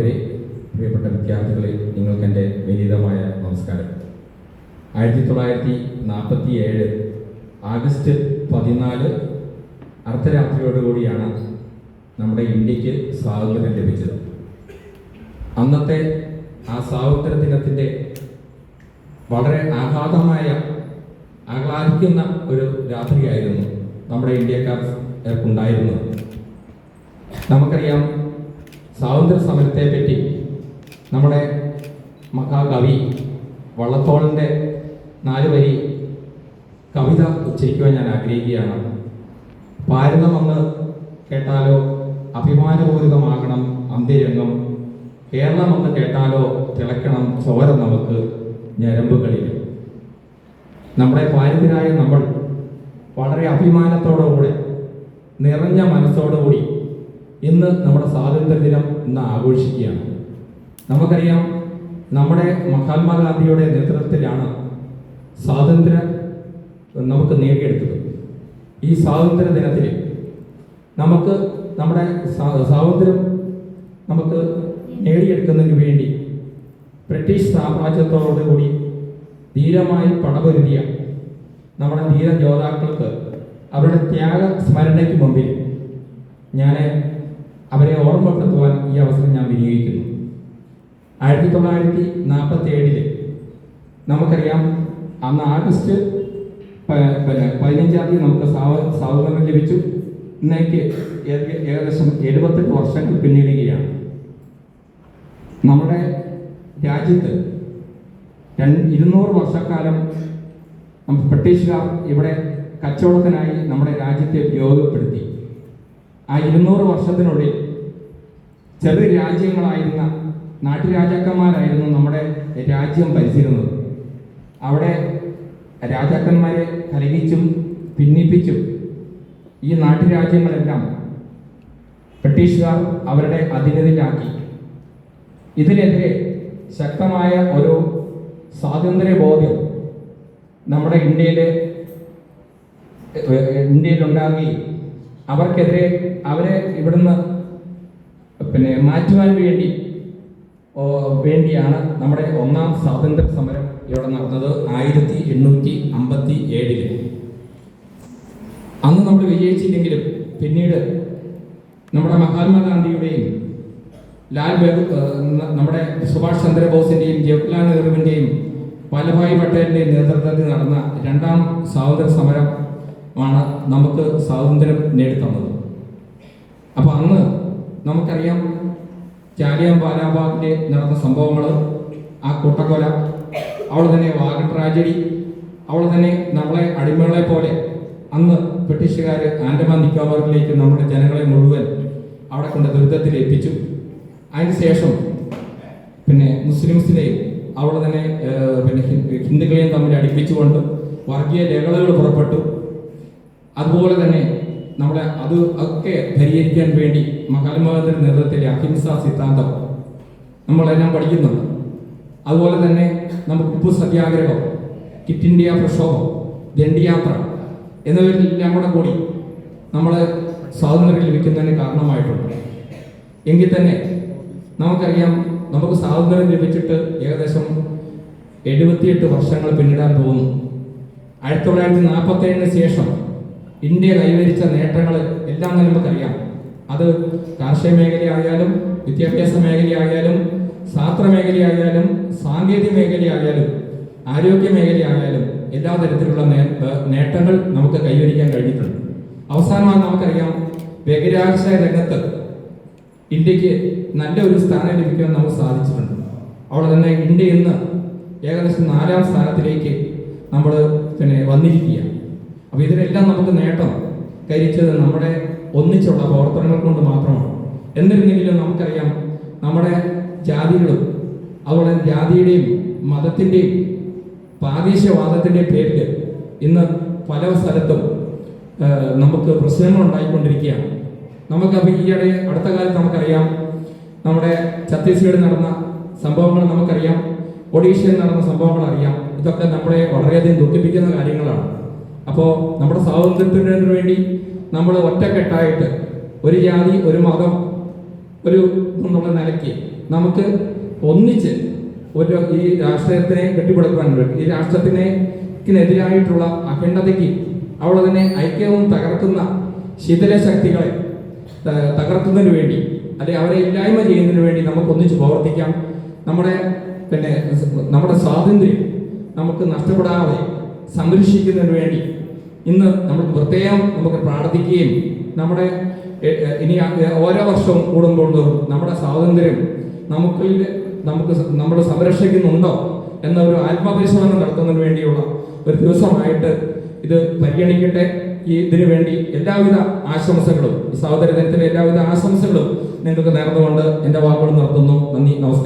അധ്യാപകരെ, പ്രിയപ്പെട്ട വിദ്യാർത്ഥികളെ, നിങ്ങൾക്കെൻ്റെ വിനീതമായ നമസ്കാരം. 1947 ആഗസ്റ്റ് 14 അർദ്ധരാത്രിയോടുകൂടിയാണ് നമ്മുടെ ഇന്ത്യക്ക് സ്വാതന്ത്ര്യം ലഭിച്ചത്. അന്നത്തെ ആ സ്വാതന്ത്ര്യ ദിനത്തിൻ്റെ വളരെ ആഹ്ലാദിക്കുന്ന ഒരു രാത്രിയായിരുന്നു നമ്മുടെ ഇന്ത്യക്കാർക്കുണ്ടായിരുന്നത്. നമുക്കറിയാം, സ്വാതന്ത്ര്യ സമരത്തെ പറ്റി നമ്മുടെ മഹാകവി വള്ളത്തോളിൻ്റെ 4 വരി കവിത ഉച്ചരിക്കുവാൻ ഞാൻ ആഗ്രഹിക്കുകയാണ്. ഭാരതമെന്ന് കേട്ടാലോ അഭിമാനപൂരിതമാകണം അന്ത്യരംഗം, കേരളമെന്ന് കേട്ടാലോ തിളക്കണം ചോര നമുക്ക് ഞരമ്പുകളിൽ. നമ്മുടെ ഭാരതീയരായ നമ്മൾ വളരെ അഭിമാനത്തോടുകൂടെ, നിറഞ്ഞ മനസ്സോടുകൂടി ഇന്ന് നമ്മുടെ സ്വാതന്ത്ര്യ ദിനം ഇന്ന് ആഘോഷിക്കുകയാണ്. നമുക്കറിയാം, നമ്മുടെ മഹാത്മാഗാന്ധിയുടെ നേതൃത്വത്തിലാണ് സ്വാതന്ത്ര്യം നമുക്ക് നേടിയെടുത്തത്. ഈ സ്വാതന്ത്ര്യ ദിനത്തിൽ നമുക്ക് നമ്മുടെ സ്വാതന്ത്ര്യം നമുക്ക് നേടിയെടുക്കുന്നതിന് വേണ്ടി ബ്രിട്ടീഷ് സാമ്രാജ്യത്തോടുകൂടി ധീരമായി പടപൊരുതിയ നമ്മുടെ ധീര യോദ്ധാക്കൾക്ക് അവരുടെ ത്യാഗ സ്മരണയ്ക്ക് മുമ്പിൽ ഞാൻ അവരെ ഓർമ്മപ്പെടുത്തുവാൻ ഈ അവസരം ഞാൻ വിനിയോഗിക്കുന്നു. 1947 നമുക്കറിയാം, അന്ന് ആഗസ്റ്റ് 15 നമുക്ക് സ്വാതന്ത്ര്യം ലഭിച്ചു. ഇന്നേക്ക് ഏകദേശം 78 വർഷങ്ങൾ പിന്നിടുകയാണ്. നമ്മുടെ രാജ്യത്ത് 200 വർഷക്കാലം ബ്രിട്ടീഷുകാർ ഇവിടെ കച്ചവടത്തിനായി നമ്മുടെ രാജ്യത്തെ ഉപയോഗപ്പെടുത്തി. ആ 200 വർഷത്തിനുള്ളിൽ ചെറു രാജ്യങ്ങളായിരുന്ന നാട്ടുരാജാക്കന്മാരായിരുന്നു നമ്മുടെ രാജ്യം ഭരിച്ചിരുന്നത്. അവിടെ രാജാക്കന്മാരെ കലഹിച്ചും ഭിന്നിപ്പിച്ചും ഈ നാട്ടുരാജ്യങ്ങളെല്ലാം ബ്രിട്ടീഷുകാർ അവരുടെ അധീനതയിലാക്കി. ഇതിനെതിരെ ശക്തമായ ഒരു സ്വാതന്ത്ര്യ ബോധ്യം നമ്മുടെ ഇന്ത്യയിലുണ്ടാകുകയും അവർക്കെതിരെ അവരെ ഇവിടുന്ന് മാറ്റുവാൻ വേണ്ടിയാണ് നമ്മുടെ ഒന്നാം സ്വാതന്ത്ര്യ സമരം ഇവിടെ നടന്നത് 1857. അന്ന് നമ്മൾ വിജയിച്ചില്ലെങ്കിലും പിന്നീട് നമ്മുടെ മഹാത്മാഗാന്ധിയുടെയും നമ്മുടെ സുഭാഷ് ചന്ദ്രബോസിന്റെയും ജവഹർലാൽ നെഹ്റുവിന്റെയും വല്ലഭായ് പട്ടേലിന്റെയും നേതൃത്വത്തിൽ നടന്ന 2ാം സ്വാതന്ത്ര്യ സമരമാണ് നമുക്ക് സ്വാതന്ത്ര്യം നേടിത്തന്നത്. അപ്പൊ അന്ന് നമുക്കറിയാം, ജാലിയൻ വാലാബാഗിൽ നടന്ന സംഭവങ്ങൾ, ആ കൂട്ടക്കൊല, അവിടെ തന്നെ വാഗ ട്രാജഡി, അവിടെ തന്നെ നമ്മളെ അടിമകളെ പോലെ അന്ന് ബ്രിട്ടീഷുകാർ ആൻഡമാൻ നിക്കോബാറിലേക്ക് നമ്മുടെ ജനങ്ങളെ മുഴുവൻ അവിടെ കൊണ്ട് ദുരിതത്തിൽ എത്തിച്ചു. അതിനുശേഷം മുസ്ലിംസിനെയും അവിടെ തന്നെ ഹിന്ദുക്കളെയും തമ്മിൽ അടുപ്പിച്ചുകൊണ്ട് വർഗീയ ലഹളകൾ പുറപ്പെട്ടു. അതുപോലെ തന്നെ ഒക്കെ പരിഹരിക്കാൻ വേണ്ടി മഹാത്മാഗാന്ധിയുടെ നേതൃത്വത്തിലെ അഹിംസാ സിദ്ധാന്തം നമ്മളെല്ലാം പഠിക്കുന്നുണ്ട്. അതുപോലെ തന്നെ നമുക്ക് ഉപ്പു സത്യാഗ്രഹം, ക്വിറ്റ് ഇന്ത്യ പ്രക്ഷോഭം, ദണ്ഡിയാത്ര എന്നിവരെല്ലാം കൂടി നമ്മൾ സ്വാതന്ത്ര്യം ലഭിക്കുന്നതിന് കാരണമായിട്ടുണ്ട്. എങ്കിൽ തന്നെ നമുക്കറിയാം, നമുക്ക് സ്വാതന്ത്ര്യം ലഭിച്ചിട്ട് ഏകദേശം 78 വർഷങ്ങൾ പിന്നിടാൻ പോകുന്നു. 1947 ശേഷം ഇന്ത്യ കൈവരിച്ച നേട്ടങ്ങൾ എല്ലാം നമുക്കറിയാം. അത് കാർഷിക മേഖലയായാലും, വിദ്യാഭ്യാസ മേഖലയായാലും, ശാസ്ത്ര മേഖലയായാലും, സാങ്കേതിക മേഖലയായാലും, ആരോഗ്യ മേഖലയായാലും എല്ലാ തരത്തിലുള്ള നേട്ടങ്ങൾ നമുക്ക് കൈവരിക്കാൻ കഴിഞ്ഞിട്ടുണ്ട്. അവസാനമായി നമുക്കറിയാം, ബഹിരാകാശ രംഗത്ത് ഇന്ത്യക്ക് നല്ലൊരു സ്ഥാനം ലഭിക്കാൻ നമുക്ക് സാധിച്ചിട്ടുണ്ട്. അവിടെ തന്നെ ഇന്ത്യ ഇന്ന് ഏകദേശം 4ാം സ്ഥാനത്തിലേക്ക് നമ്മൾ വന്നിരിക്കുക. അപ്പോൾ ഇതിനെല്ലാം നമുക്ക് നേട്ടം കൈവരിച്ചത് നമ്മുടെ ഒന്നിച്ചുള്ള പ്രവർത്തനങ്ങൾ കൊണ്ട് മാത്രമാണ്. എന്നിരുന്നെങ്കിലും നമുക്കറിയാം, നമ്മുടെ ജാതികളും അതുപോലെ ജാതിയുടെയും മതത്തിൻ്റെയും പ്രാദേശികവാദത്തിൻ്റെയും പേരിൽ ഇന്ന് പല സ്ഥലത്തും നമുക്ക് പ്രശ്നങ്ങൾ ഉണ്ടായിക്കൊണ്ടിരിക്കുകയാണ്. നമുക്കപ്പോൾ ഈയിടെ അടുത്ത കാലത്ത് നമുക്കറിയാം, നമ്മുടെ ഛത്തീസ്ഗഡിൽ നടന്ന സംഭവങ്ങൾ നമുക്കറിയാം, ഒഡീഷയിൽ നടന്ന സംഭവങ്ങൾ അറിയാം. ഇതൊക്കെ നമ്മളെ വളരെയധികം ദുഃഖിപ്പിക്കുന്ന കാര്യങ്ങളാണ്. അപ്പോൾ നമ്മുടെ സ്വാതന്ത്ര്യത്തിന് വേണ്ടി നമ്മൾ ഒറ്റക്കെട്ടായിട്ട് ഒരു ജാതി, ഒരു മതം, ഒരു എന്നുള്ള നിലയ്ക്ക് നമുക്ക് ഒന്നിച്ച് ഈ രാഷ്ട്രീയത്തിനെ കെട്ടിപ്പടുക്കുവാൻ വേണ്ടി, ഈ രാഷ്ട്രത്തിനെതിരായിട്ടുള്ള അഖണ്ഡതയ്ക്ക് അവിടെ തന്നെ ഐക്യവും തകർക്കുന്ന ശിഥില ശക്തികളെ തകർക്കുന്നതിന് വേണ്ടി, അല്ലെങ്കിൽ അവരെ ഇല്ലായ്മ ചെയ്യുന്നതിന് വേണ്ടി നമുക്ക് ഒന്നിച്ച് പ്രവർത്തിക്കാം. നമ്മുടെ സ്വാതന്ത്ര്യം നമുക്ക് നഷ്ടപ്പെടാതെ സംരക്ഷിക്കുന്നതിന് വേണ്ടി ഇന്ന് നമുക്ക് പ്രത്യേകം നമുക്ക് പ്രാർത്ഥിക്കുകയും ഇനി ഓരോ വർഷവും കൂടുമ്പോൾ നമ്മുടെ സ്വാതന്ത്ര്യം നമ്മൾ സംരക്ഷിക്കുന്നുണ്ടോ എന്ന ഒരു ആത്മപരിശോധന നടത്തുന്നതിന് വേണ്ടിയുള്ള ഒരു ദിവസമായിട്ട് ഇത് പരിഗണിക്കട്ടെ. ഇതിനു വേണ്ടി എല്ലാവിധ ആശംസകളും, ഈ സഹോദര ദിനത്തിലെ എല്ലാവിധ ആശംസകളും നിങ്ങൾക്ക് നേർന്നുകൊണ്ട് എൻ്റെ വാക്കുകൾ നിർത്തുന്നു. നന്ദി, നമസ്കാരം.